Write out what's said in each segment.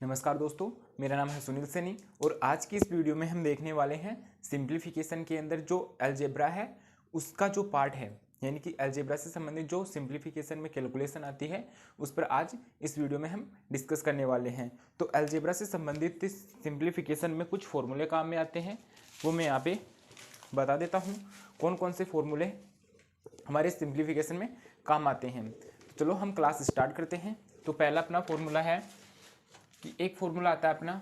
नमस्कार दोस्तों, मेरा नाम है सुनील सैनी और आज की इस वीडियो में हम देखने वाले हैं सिंप्लीफिकेशन के अंदर जो अलजेब्रा है उसका जो पार्ट है, यानी कि अलजेब्रा से संबंधित जो सिंप्लीफिकेशन में कैलकुलेशन आती है उस पर आज इस वीडियो में हम डिस्कस करने वाले हैं। तो अलजेब्रा से संबंधित सिंप्लीफिकेशन में कुछ फॉर्मूले काम में आते हैं, वो मैं यहाँ पे बता देता हूँ कौन कौन से फॉर्मूले हमारे सिंप्लीफिकेशन में काम आते हैं। तो चलो हम क्लास स्टार्ट करते हैं। तो पहला अपना फॉर्मूला है कि एक फॉर्मूला आता है अपना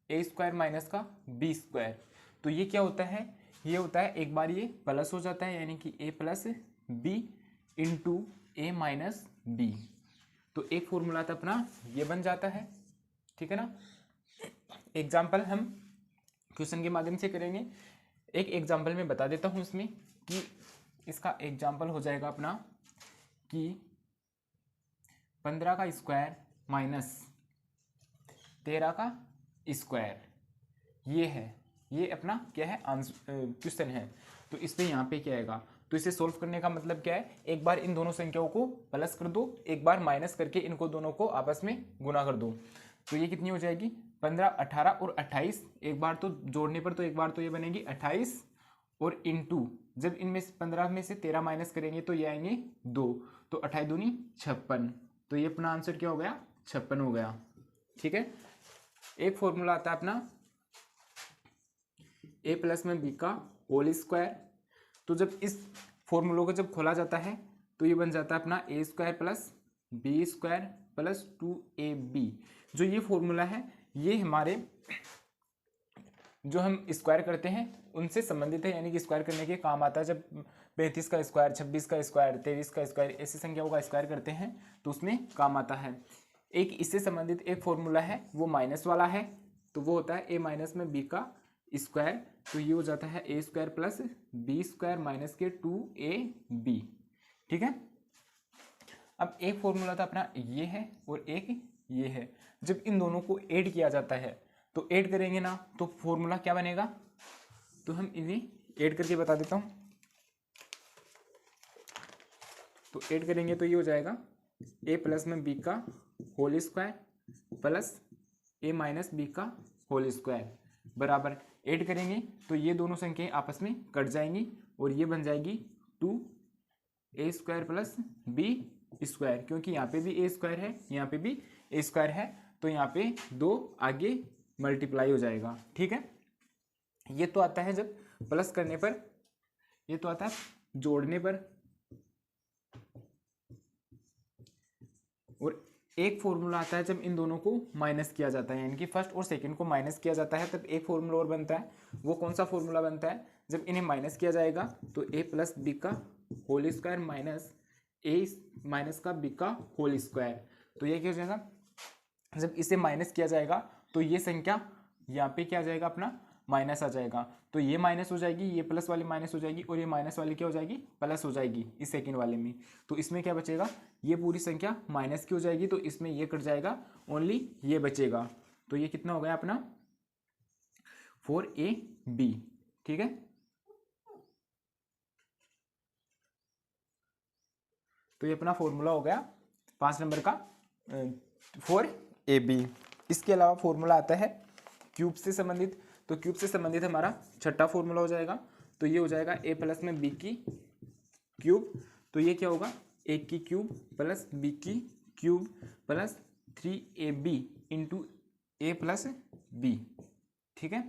ए स्क्वायर माइनस का बी स्क्वायर। तो ये क्या होता है, ये होता है एक बार ये प्लस हो जाता है, यानी कि ए प्लस बी इंटू ए माइनस बी। तो एक फॉर्मूला था अपना ये बन जाता है, ठीक है ना। एग्जाम्पल हम क्वेश्चन के माध्यम से करेंगे। एक एग्जाम्पल में बता देता हूँ इसमें कि इसका एग्जाम्पल हो जाएगा अपना कि 15 का स्क्वायर माइनस 13 का स्क्वायर ये है, ये अपना क्या है आंसर क्वेश्चन है। तो इस पे यहाँ पे क्या आएगा, तो इसे सोल्व करने का मतलब क्या है, एक बार इन दोनों संख्याओं को प्लस कर दो, एक बार माइनस करके इनको दोनों को आपस में गुना कर दो। तो ये कितनी हो जाएगी 15, 18 और 28। एक बार तो जोड़ने पर तो एक बार तो ये बनेगी 28 और इंटू जब इनमें से 15 में से 13 माइनस करेंगे तो ये आएंगे 2, तो 28 दूनी 56। तो ये अपना आंसर क्या हो गया 56 हो गया, ठीक है। एक फॉर्मूला आता है अपना ए प्लस में बी का होल स्क्वायर। तो जब इस फॉर्मूलों को जब खोला जाता है तो ये बन जाता है अपना A square plus B square plus 2ab। जो ये फॉर्मूला है ये हमारे जो हम स्क्वायर करते हैं उनसे संबंधित है, यानी कि स्क्वायर करने के काम आता है। जब 35 का स्क्वायर, 26 का स्क्वायर, 23 का स्क्वायर ऐसी संख्याओं का स्क्वायर करते हैं तो उसमें काम आता है। एक इससे संबंधित एक फॉर्मूला है वो माइनस वाला है, तो वो होता है ए माइनस में बी का स्क्वायर। तो ये हो जाता है A square plus B square minus के 2ab, ठीक है। अब एक फॉर्मूला था अपना ये है और एक ये है। जब इन दोनों को ऐड किया जाता है तो ऐड करेंगे ना तो फॉर्मूला क्या बनेगा, तो हम इन्हें ऐड करके बता देता हूँ। तो ऐड करेंगे तो ये हो जाएगा ए प्लस में बी का होल स्क्वायर प्लस ए माइनस बी का होल स्क्वायर बराबर ऐड करेंगे तो ये दोनों संख्याएं आपस में कट जाएंगी और ये बन जाएगी 2a square plus B square, क्योंकि यहाँ पे भी ए स्क्वायर है यहाँ पे भी ए स्क्वायर है, तो यहाँ पे 2 आगे मल्टीप्लाई हो जाएगा, ठीक है। ये तो आता है जब प्लस करने पर, ये तो आता है जोड़ने पर। और एक फॉर्मूला आता है जब इन दोनों को माइनस किया जाता है, यानी कि फर्स्ट और सेकंड को माइनस किया जाता है, तब एक फॉर्मूला और बनता है। वो कौन सा फॉर्मूला बनता है, जब इन्हें माइनस किया जाएगा तो ए प्लस बी का होल स्क्वायर माइनस ए माइनस का बी का होल स्क्वायर। तो ये क्या हो जाएगा, जब इसे माइनस किया जाएगा तो ये संख्या यहाँ पे क्या आ जाएगा अपना माइनस आ जाएगा। तो ये माइनस हो जाएगी, ये प्लस वाली माइनस हो जाएगी और ये माइनस वाली क्या हो जाएगी प्लस हो जाएगी इस सेकंड वाले में। तो इसमें क्या बचेगा, ये पूरी संख्या माइनस की हो जाएगी, तो इसमें ये कट जाएगा, ओनली ये बचेगा। तो ये कितना हो गया अपना 4ab, ठीक है। तो ये अपना फॉर्मूला हो गया 5 नंबर का 4ab। इसके अलावा फॉर्मूला आता है क्यूब से संबंधित। तो क्यूब से संबंधित हमारा छठा फॉर्मूला हो जाएगा। तो ये हो जाएगा ए प्लस में बी की क्यूब। तो ये क्या होगा ए की क्यूब प्लस बी की क्यूब प्लस 3ab इंटू ए प्लस बी, ठीक है।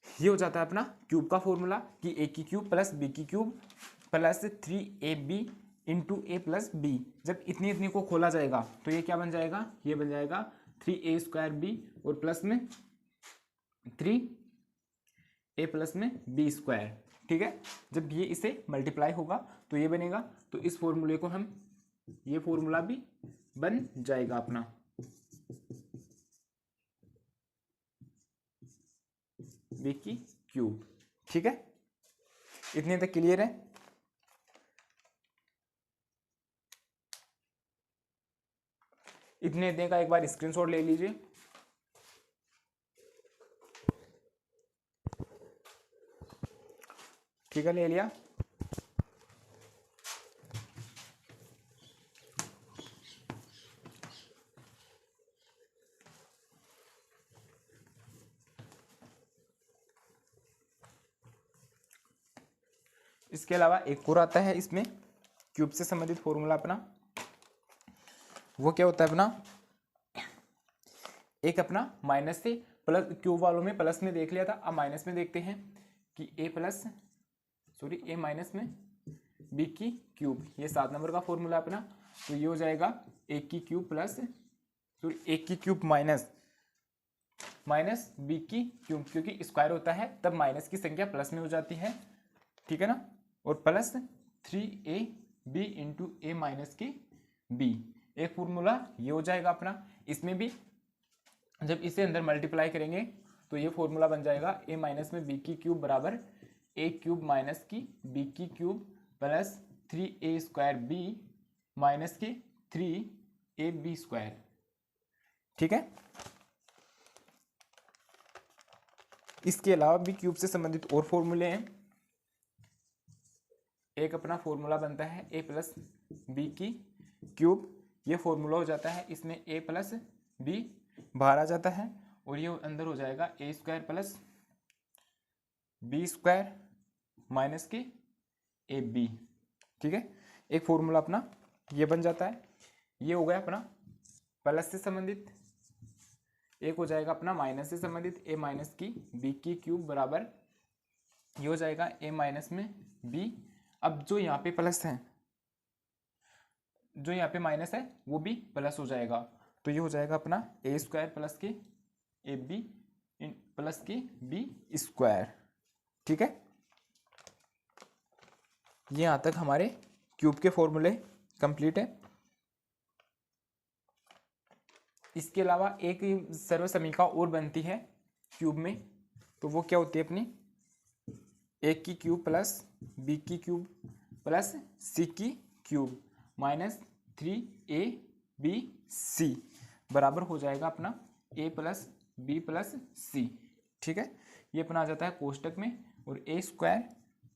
ये हो जाता है अपना क्यूब का फॉर्मूला कि ए की क्यूब प्लस बी की क्यूब प्लस 3ab इंटू ए प्लस बी। जब इतनी इतनी को खोला जाएगा तो ये क्या बन जाएगा, ये बन जाएगा 3a स्क्वायर बी और प्लस में 3a प्लस में बी स्क्वायर, ठीक है। जब ये इसे मल्टीप्लाई होगा तो ये बनेगा, तो इस फॉर्मूले को हम, ये फॉर्मूला भी बन जाएगा अपना बी की क्यूब, ठीक है। इतने तक क्लियर है। इतने इतने का एक बार स्क्रीनशॉट ले लीजिए। ठीक है, ले लिया। इसके अलावा एक और आता है इसमें क्यूब से संबंधित फॉर्मूला अपना, वो क्या होता है अपना, एक अपना माइनस से प्लस, क्यूब वालों में प्लस में देख लिया था, अब माइनस में देखते हैं कि ए माइनस में बी की क्यूब, ये 7 नंबर का फॉर्मूला अपना। तो ये हो जाएगा ए की क्यूब प्लस ए की क्यूब माइनस बी की क्यूब, क्योंकि स्क्वायर होता है तब माइनस की संख्या प्लस में हो जाती है, ठीक है ना, और प्लस 3ab इंटू ए माइनस की बी, एक फॉर्मूला ये हो जाएगा अपना। इसमें भी जब इसे अंदर मल्टीप्लाई करेंगे तो ये फॉर्मूला बन जाएगा ए माइनस में बी की क्यूब बराबर ए क्यूब माइनस की बी की cube plus 3a square b minus की 3ab स्क्वायर, ठीक है। इसके अलावा भी क्यूब से संबंधित और फॉर्मूले हैं। एक अपना फॉर्मूला बनता है ए प्लस बी की क्यूब, ये फॉर्मूला हो जाता है, इसमें ए प्लस बी बाहर आ जाता है और ये अंदर हो जाएगा A square plus B square minus की ए बी, ठीक है। एक फॉर्मूला अपना ये बन जाता है, ये हो गया अपना प्लस से संबंधित। एक हो जाएगा अपना माइनस से संबंधित ए माइनस की बी की क्यूब बराबर, ये हो जाएगा ए माइनस में बी। अब जो यहाँ पे प्लस है, जो यहाँ पे माइनस है वो भी प्लस हो जाएगा, तो ये हो जाएगा अपना ए स्क्वायर प्लस की ए बी प्लस की बी स्क्वायर, ठीक है। ये यहाँ तक हमारे क्यूब के फॉर्मूले कंप्लीट है। इसके अलावा एक सर्व समीकरण और बनती है क्यूब में, तो वो क्या होती है अपनी, ए की क्यूब प्लस बी की क्यूब प्लस सी की क्यूब माइनस 3ab बराबर हो जाएगा अपना ए प्लस बी प्लस सी, ठीक है। ये अपना आ जाता है कोष्टक में, और A square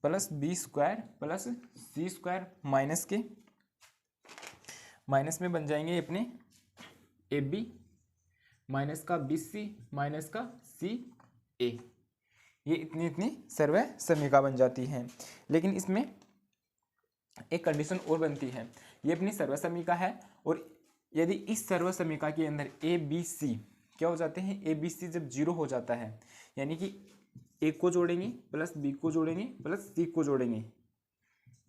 plus B square plus C square minus में बन जाएंगे अपने ए बी माइनस का बी सी माइनस का सी ए, ये इतनी सर्व समीकरण बन जाती हैं। लेकिन इसमें एक कंडीशन और बनती है, ये अपनी सर्व समीकरण है, और यदि इस सर्व समीकरण के अंदर ए बी सी क्या हो जाते हैं, ए बी सी जब 0 हो जाता है, यानी कि ए को जोड़ेंगे प्लस बी को जोड़ेंगे प्लस सी को जोड़ेंगे,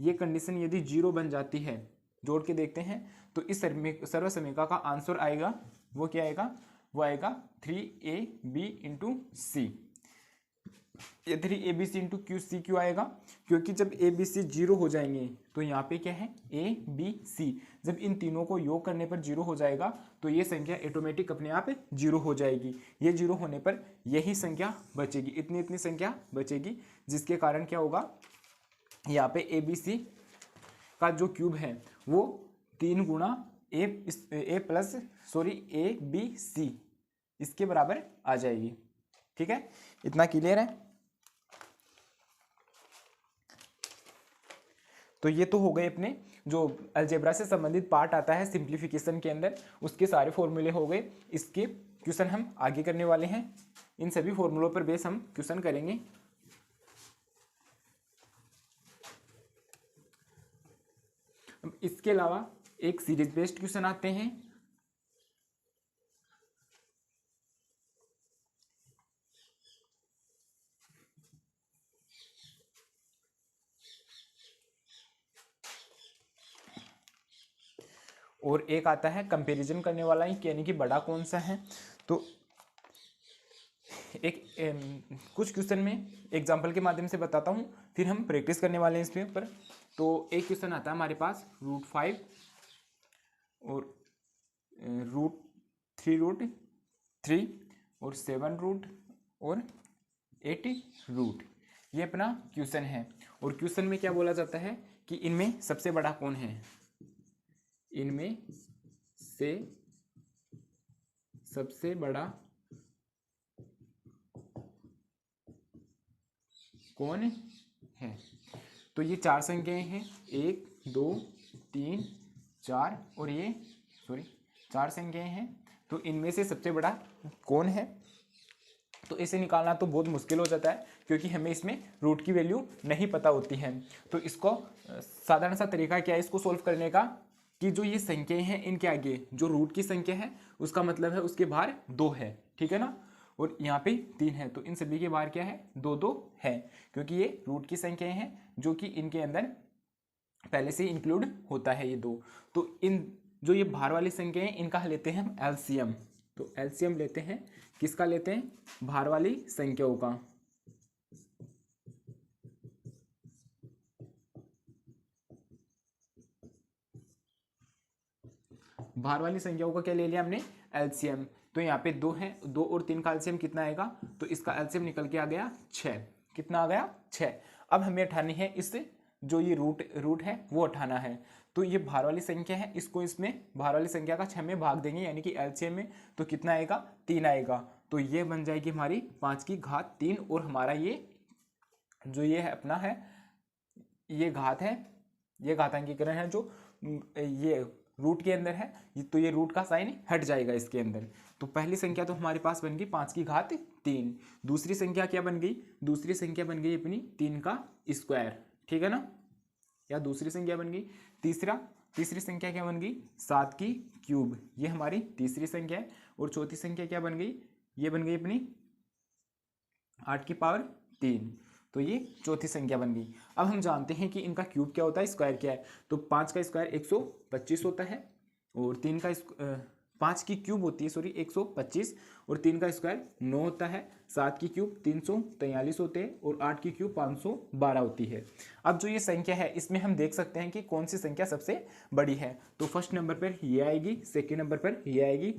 ये कंडीशन यदि 0 बन जाती है, जोड़ के देखते हैं तो इस सर्व समीकरण का आंसर आएगा, वो क्या आएगा, वो आएगा 3ab इंटू सी। ये 3abc इंटू क्यू सी क्यों आएगा, क्योंकि जब ए बी सी 0 हो जाएंगे तो यहाँ पे क्या है ए बी सी, जब इन तीनों को योग करने पर 0 हो जाएगा तो ये संख्या ऑटोमेटिक अपने आप 0 हो जाएगी। ये 0 होने पर यही संख्या बचेगी, इतनी संख्या बचेगी, जिसके कारण क्या होगा, यहाँ पे ए बी सी का जो क्यूब है वो 3 गुणा ए बी सी इसके बराबर आ जाएगी, ठीक है। इतना क्लियर है। तो ये तो हो गए अपने जो अलजेब्रा से संबंधित पार्ट आता है सिंप्लीफिकेशन के अंदर, उसके सारे फॉर्मूले हो गए। इसके क्वेश्चन हम आगे करने वाले हैं, इन सभी फॉर्मूलों पर बेस हम क्वेश्चन करेंगे। इसके अलावा एक सीरीज बेस्ड क्वेश्चन आते हैं। और एक आता है कंपैरिजन करने वाला ही, यानी कि बड़ा कौन सा है। तो एक कुछ क्वेश्चन में एग्जांपल के माध्यम से बताता हूँ, फिर हम प्रैक्टिस करने वाले हैं इस पर। तो एक क्वेश्चन आता है हमारे पास √5 और √3 और 7 और 8 ये अपना क्वेश्चन है। और क्वेश्चन में क्या बोला जाता है कि इनमें सबसे बड़ा कौन है, इनमें से सबसे बड़ा कौन है। तो ये 4 संख्याएं हैं, 1 2 3 4 और ये 4 संख्याएं हैं। तो इनमें से सबसे बड़ा कौन है, तो इसे निकालना तो बहुत मुश्किल हो जाता है, क्योंकि हमें इसमें रूट की वैल्यू नहीं पता होती है। तो इसको साधारण सा तरीका क्या है इसको सोल्व करने का, कि जो ये संख्याएं हैं इनके आगे जो रूट की संख्या है उसका मतलब है उसके बाहर 2 है, ठीक है ना, और यहाँ पे 3 है, तो इन सभी के बाहर क्या है 2 2 है, क्योंकि ये रूट की संख्याएं हैं जो कि इनके अंदर पहले से इंक्लूड होता है ये 2। तो इन जो ये बाहर वाली संख्याएं इनका लेते हैं हम एलसीएम। तो एलसीएम लेते हैं, किसका लेते हैं, बाहर वाली संख्याओं का। बाहर वाली संख्याओं का क्या ले लिया हमने, एलसीएम। तो यहाँ पे 2 है, 2 और 3 का एलसीएम कितना आएगा, तो इसका एलसीएम निकल के आ गया 6। कितना आ गया 6। अब हमें उठानी है इससे जो ये रूट है वो उठाना है। तो ये बाहर वाली संख्या है, इसको इसमें बाहर वाली संख्या का 6 में भाग देंगे, यानी कि एलसीएम में, तो कितना आएगा 3 आएगा। तो ये बन जाएगी हमारी 5 की घात 3, और हमारा ये जो ये है अपना है ये घात है, ये घातांकीकरण है जो ये रूट के अंदर है, तो ये रूट का साइन हट जाएगा इसके अंदर। तो पहली संख्या तो हमारे पास बन गई 5 की घात 3। दूसरी संख्या क्या बन गई, दूसरी संख्या बन गई अपनी 3 का स्क्वायर, ठीक है ना, या दूसरी संख्या बन गई। तीसरी संख्या क्या बन गई 7 की क्यूब, ये हमारी तीसरी संख्या है। और चौथी संख्या क्या बन गई, ये बन गई अपनी 8 की पावर 3, तो ये चौथी संख्या बन गई। अब हम जानते हैं कि इनका क्यूब क्या होता है, स्क्वायर क्या है। तो 5 का स्क्वायर 125 होता है, और 5 की क्यूब होती है 125, और 3 का स्क्वायर 9 होता है। 7 की क्यूब 343 होते हैं, और 8 की क्यूब 512 होती है। अब जो ये संख्या है इसमें हम देख सकते हैं कि कौन सी संख्या सबसे बड़ी है। तो फर्स्ट नंबर पर ये आएगी, सेकेंड नंबर पर ये आएगी,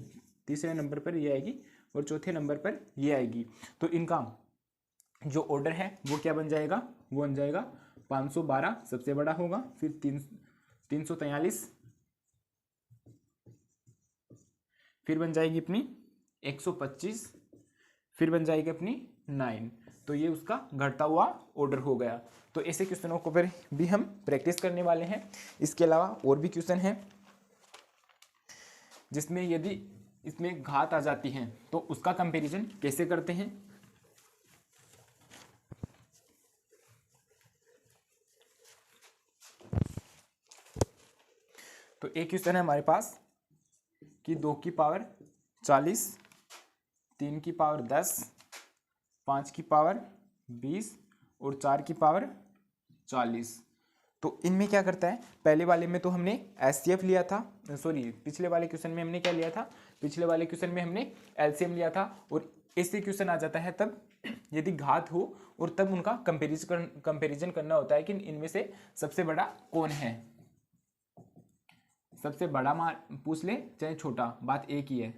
तीसरे नंबर पर ये आएगी, और चौथे नंबर पर ये आएगी। तो इनका जो ऑर्डर है वो क्या बन जाएगा, वो बन जाएगा 512 सबसे बड़ा होगा, फिर 343, फिर बन जाएगी अपनी 125, फिर बन जाएगी अपनी 9। तो ये उसका घटता हुआ ऑर्डर हो गया। तो ऐसे क्वेश्चनों को पर भी हम प्रैक्टिस करने वाले हैं। इसके अलावा और भी क्वेश्चन हैं जिसमें यदि इसमें घात आ जाती है तो उसका कंपैरिजन कैसे करते हैं। तो एक क्वेश्चन है हमारे पास कि 2 की पावर 40, 3 की पावर 10, 5 की पावर 20 और 4 की पावर 40। तो इनमें क्या करता है, पहले वाले में तो हमने एचसीएफ लिया था, सॉरी पिछले वाले क्वेश्चन में हमने क्या लिया था, पिछले वाले क्वेश्चन में हमने एलसीएम लिया था। और ऐसे क्वेश्चन आ जाता है तब यदि घात हो और तब उनका कंपेरिजन करना होता है कि इनमें से सबसे बड़ा कौन है। सबसे बड़ा पूछ ले चाहे छोटा, बात एक ही है।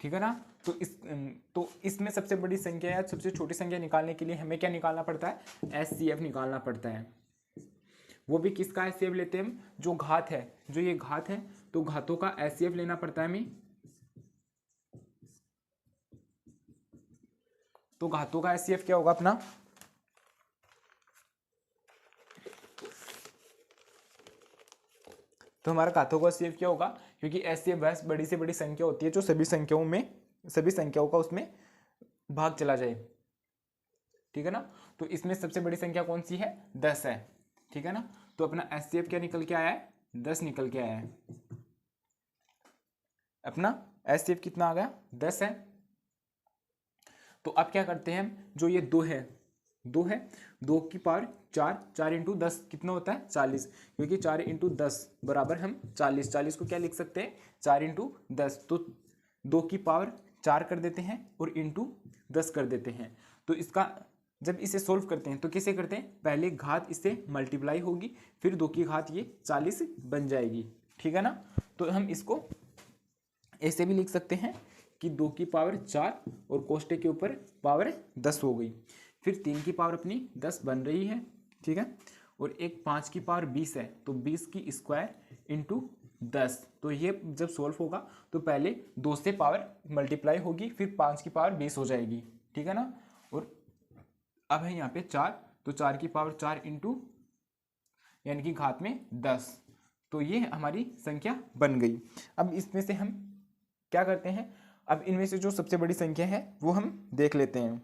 ठीक है ना। तो इसमें सबसे बड़ी संख्या या सबसे छोटी संख्या निकालने के लिए हमें क्या निकालना पड़ता है, एचसीएफ निकालना पड़ता है। वो भी किसका एचसीएफ लेते हैं हम, जो घात है, जो ये घात है तो घातों का एचसीएफ लेना पड़ता है हमें। तो घातों का एचसीएफ क्या होगा अपना, तो हमारा घातों का एचसीएफ क्या होगा, क्योंकि एचसीएफ वह बड़ी से बड़ी संख्या होती है जो सभी संख्याओं का उसमें भाग चला जाए, ठीक है ना। तो इसमें सबसे बड़ी संख्या कौन सी है, 10 है, ठीक है ना। तो अपना एचसीएफ क्या निकल के आया है, 10 निकल के आया है। अपना एचसीएफ कितना आ गया, 10 है। तो अब क्या करते हैं हम, जो ये 2 है 2 की पावर 4 इंटू 10 कितना होता है 40, क्योंकि 4 इंटू 10 बराबर हम 40 को क्या लिख सकते हैं 4 इंटू 10। तो 2 की पावर 4 कर देते हैं और इंटू 10 कर देते हैं। तो इसका जब इसे सोल्व करते हैं तो कैसे करते हैं, पहले घात इससे मल्टीप्लाई होगी, फिर 2 की घात ये 40 बन जाएगी, ठीक है ना। तो हम इसको ऐसे भी लिख सकते हैं कि 2 की पावर 4 और कोष्टक के ऊपर पावर 10 हो गई, फिर 3 की पावर अपनी 10 बन रही है, ठीक है। और एक 5 की पावर 20 है, तो 20 की स्क्वायर इंटू 10। तो ये जब सोल्व होगा तो पहले 2 से पावर मल्टीप्लाई होगी, फिर 5 की पावर 20 हो जाएगी, ठीक है ना। और अब है यहाँ पे 4, तो 4 की पावर 4 इंटू यानी कि घात में 10। तो ये हमारी संख्या बन गई। अब इसमें से हम क्या करते हैं, अब इनमें से जो सबसे बड़ी संख्या है वो हम देख लेते हैं।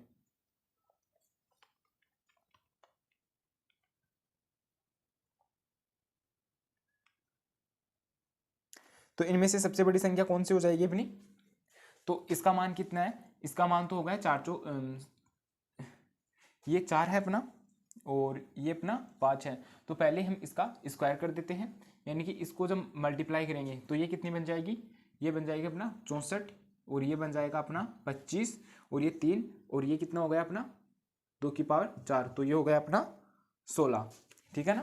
तो इनमें से सबसे बड़ी संख्या कौन सी हो जाएगी अपनी, तो इसका मान कितना है, इसका मान तो होगा ये 4 है अपना और ये अपना 5 है। तो पहले हम इसका स्क्वायर कर देते हैं, यानी कि इसको जब मल्टीप्लाई करेंगे तो ये कितनी बन जाएगी, ये बन जाएगी अपना 64 और ये बन जाएगा अपना 25 और ये 3 और ये कितना हो गया अपना 2 की पावर 4, तो ये हो गया अपना 16। ठीक है ना,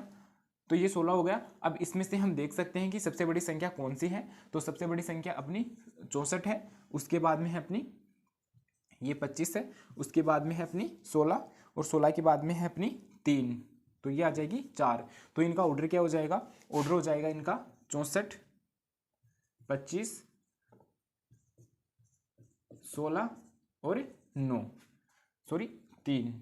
तो ये 16 हो गया। अब इसमें से हम देख सकते हैं कि सबसे बड़ी संख्या कौन सी है, तो सबसे बड़ी संख्या अपनी 64 है, उसके बाद में है अपनी ये 25 है, उसके बाद में है अपनी 16 और 16 के बाद में है अपनी 3, तो ये आ जाएगी 4। तो इनका ऑर्डर क्या हो जाएगा, ऑर्डर हो जाएगा इनका 64 25 16 और 9 सॉरी 3,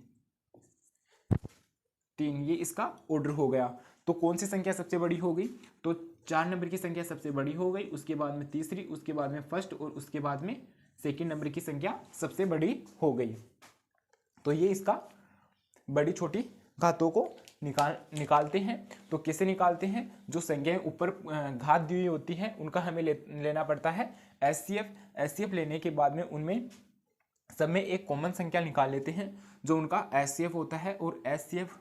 ये इसका ऑर्डर हो गया। तो कौन सी संख्या सबसे बड़ी हो गई, तो 4 नंबर की संख्या सबसे बड़ी हो गई, उसके बाद में तीसरी, उसके बाद में फर्स्ट और उसके बाद में सेकंड नंबर की संख्या सबसे बड़ी हो गई। तो ये इसका बड़ी छोटी घातों को निकालते हैं। तो कैसे निकालते हैं, जो संख्याएं ऊपर घात दी हुई होती हैं उनका हमें लेना पड़ता है एचसीएफ लेने के बाद में उनमें सब में एक कॉमन संख्या निकाल लेते हैं जो उनका एचसीएफ होता है, और एचसीएफ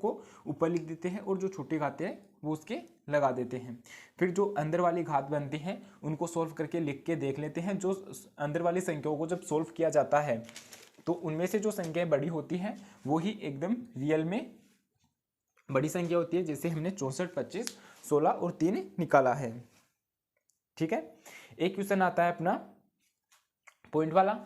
को ऊपर लिख देते हैं और जो छोटी घातें हैं वो उसके लगा देते हैं। फिर जो अंदर वाली घात बनती हैं उनको सोल्व करके लिख के देख लेते हैं। जो अंदर वाली संख्याओं को जब सोल्व किया जाता है तो उनमें से जो संख्याएं बड़ी होती हैं वो ही एकदम रियल में बड़ी संख्या होती है, जैसे हमने 64 25 16 और 3 निकाला है। ठीक है, एक क्वेश्चन आता है अपना पॉइंट वाला।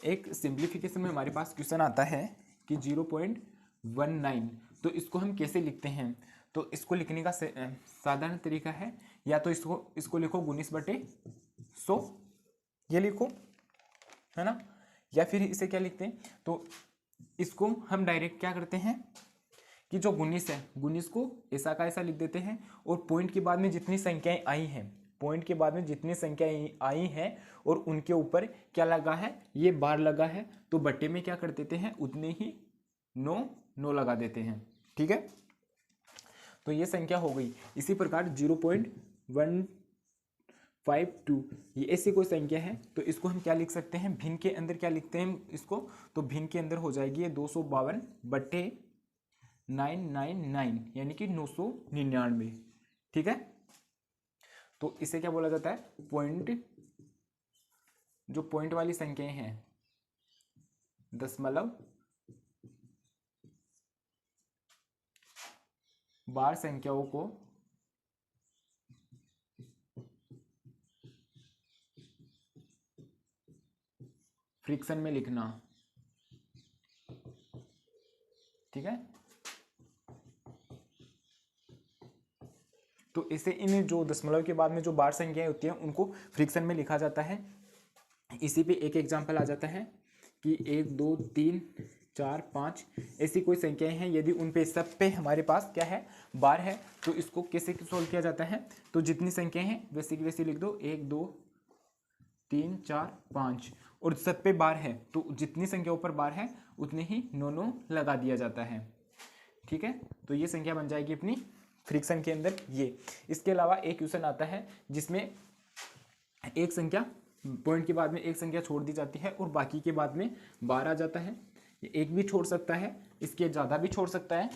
एक सिंप्लीफिकेशन में हमारे पास क्वेश्चन आता है कि 0.19, तो इसको हम कैसे लिखते हैं, तो इसको लिखने का साधारण तरीका है, या तो इसको लिखो 19/100, ये लिखो, है ना, या फिर इसे क्या लिखते हैं, तो इसको हम डायरेक्ट क्या करते हैं कि जो 19 है 19 को ऐसा का ऐसा लिख देते हैं, और पॉइंट के बाद में जितनी संख्याएं आई हैं, पॉइंट के बाद में जितनी संख्याएं आई हैं और उनके ऊपर क्या लगा है, ये बार लगा है, तो बट्टे में क्या कर देते हैं उतने ही 9 लगा देते हैं। ठीक है, तो ये संख्या हो गई। इसी प्रकार 0.152 ये ऐसी कोई संख्या है, तो इसको हम क्या लिख सकते हैं, भिन्न के अंदर क्या लिखते हैं इसको, तो भिन्न के अंदर हो जाएगी ये 252/999 यानी कि 999। ठीक है, तो इसे क्या बोला जाता है, पॉइंट, जो पॉइंट वाली संख्याएं हैं दशमलव बार संख्याओं को फ्रैक्शन में लिखना। ठीक है, तो इसे इन जो दशमलव के बाद में जो बार संख्याएं होती हैं उनको फ्रैक्शन में लिखा जाता है। इसी पे एक एग्जांपल आ जाता है कि 1 2 3 4 5 ऐसी कोई संख्याएं हैं, यदि उन पे सब पे हमारे पास क्या है, बार है, तो इसको कैसे सोल्व किया जाता है, तो जितनी संख्याएं हैं वैसे की वैसे लिख दो, 1 2 3 4 5, और सब पे बार है तो जितनी संख्याओं पर बार है उतने ही 9 लगा दिया जाता है। ठीक है, तो ये संख्या बन जाएगी अपनी फ्रैक्शन के अंदर ये। इसके अलावा एक क्वेश्चन आता है जिसमें एक संख्या पॉइंट के बाद में एक संख्या छोड़ दी जाती है और बाकी के बाद में बार आ जाता है। ये एक भी छोड़ सकता है, इसके ज़्यादा भी छोड़ सकता है।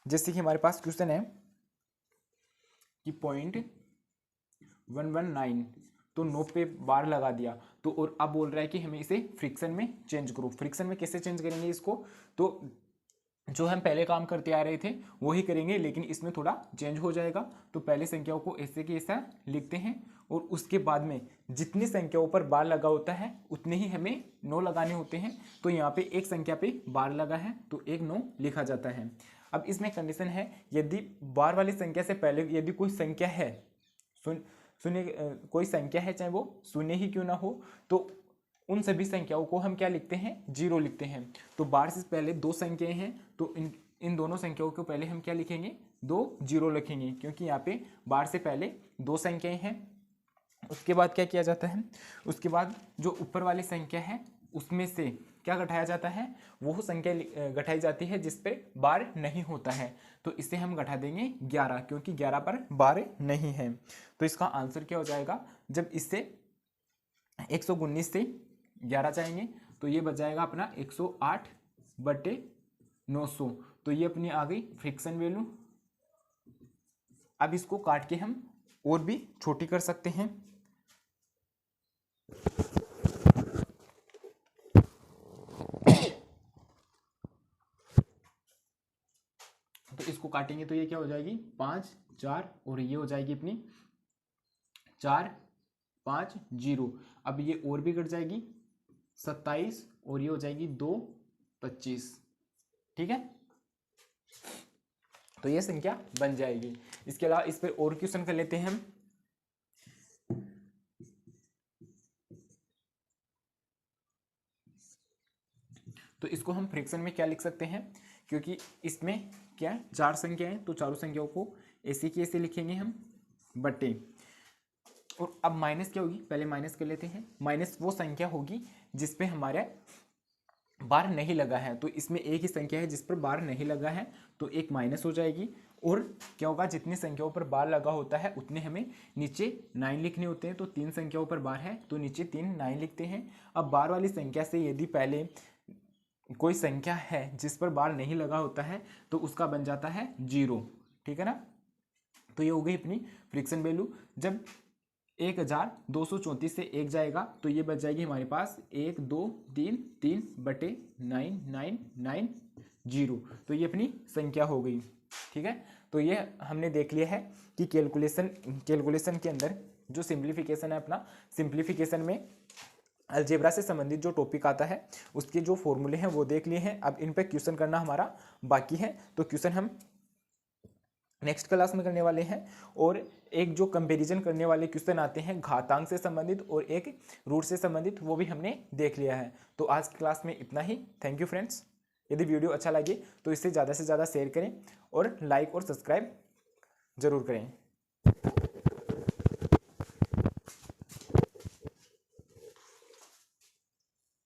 जैसे कि हमारे पास क्वेश्चन है कि 0.119, तो 9 पे बार लगा दिया, तो और अब बोल रहा है कि हमें इसे फ्रिक्शन में चेंज करो। फ्रिक्शन में कैसे चेंज करेंगे इसको, तो जो हम पहले काम करते आ रहे थे वो ही करेंगे, लेकिन इसमें थोड़ा चेंज हो जाएगा। तो पहले संख्याओं को ऐसे के ऐसा लिखते हैं और उसके बाद में जितनी संख्याओं पर बार लगा होता है उतने ही हमें 9 लगाने होते हैं। तो यहाँ पे एक संख्या पे बार लगा है तो एक 9 लिखा जाता है। अब इसमें कंडीशन है, यदि बार वाली संख्या से पहले यदि कोई संख्या है, सुनिए, कोई संख्या है चाहे वो शून्य ही क्यों ना हो, तो उन सभी संख्याओं को हम क्या लिखते हैं, 0 लिखते हैं। तो बार से पहले 2 संख्याएं हैं तो इन दोनों संख्याओं को पहले हम क्या लिखेंगे, 2 0 लिखेंगे, क्योंकि यहाँ पे बार से पहले 2 संख्याएं हैं। उसके बाद क्या किया जाता है, उसके बाद जो ऊपर वाली संख्या है उसमें से क्या घटाया जाता है, वो संख्या घटाई जाती है जिस पे बार नहीं होता है। तो इसे हम घटा देंगे 11, क्योंकि 11 पर बार नहीं है। तो इसका आंसर क्या हो जाएगा, जब इससे 119 से 11 जाएंगे तो ये बच जाएगा अपना 108/900। तो ये अपनी आ गई फ्रिक्शन वैल्यू। अब इसको काट के हम और भी छोटी कर सकते हैं। तो इसको काटेंगे तो ये क्या हो जाएगी, 5 4 और ये हो जाएगी अपनी 4 5 0। अब ये और भी कट जाएगी 27 और ये हो जाएगी 2 25। ठीक है, तो ये संख्या बन जाएगी। इसके अलावा इस पर और क्वेश्चन कर लेते हैं हम। तो इसको हम फ्रैक्शन में क्या लिख सकते हैं, क्योंकि इसमें क्या है, 4 संख्या है तो चारों संख्याओं को ऐसे की ऐसे लिखेंगे हम बटे। और अब माइनस क्या होगी, पहले माइनस कर लेते हैं। माइनस वो संख्या होगी जिस पे हमारा बार नहीं लगा है, तो इसमें एक ही संख्या है जिस पर बार नहीं लगा है तो एक माइनस हो जाएगी। और क्या होगा, जितनी संख्याओं पर बार लगा होता है उतने हमें नीचे 9 लिखने होते हैं। तो 3 संख्याओं पर बार है तो नीचे 3 9 लिखते हैं। अब बार वाली संख्या से यदि पहले कोई संख्या है जिस पर बार नहीं लगा होता है तो उसका बन जाता है 0। ठीक है ना, तो ये हो गई अपनी फ्रिक्शन वैल्यू। जब 1234 से 1 जाएगा तो ये बच जाएगी हमारे पास 1 2 3 3/99990। तो ये अपनी संख्या हो गई। ठीक है, तो ये हमने देख लिया है कि कैलकुलेशन के अंदर जो सिंप्लीफिकेशन है अपना, सिंप्लीफिकेशन में अलजेब्रा से संबंधित जो टॉपिक आता है उसके जो फॉर्मूले हैं वो देख लिए हैं। अब इन पे क्वेश्चन करना हमारा बाकी है, तो क्वेश्चन हम नेक्स्ट क्लास में करने वाले हैं। और एक जो कंपैरिजन करने वाले क्वेश्चन आते हैं घातांक से संबंधित और एक रूट से संबंधित, वो भी हमने देख लिया है। तो आज की क्लास में इतना ही। Thank you friends. यदि वीडियो अच्छा लगे तो इसे ज़्यादा से ज़्यादा शेयर करें और लाइक और सब्सक्राइब जरूर करें।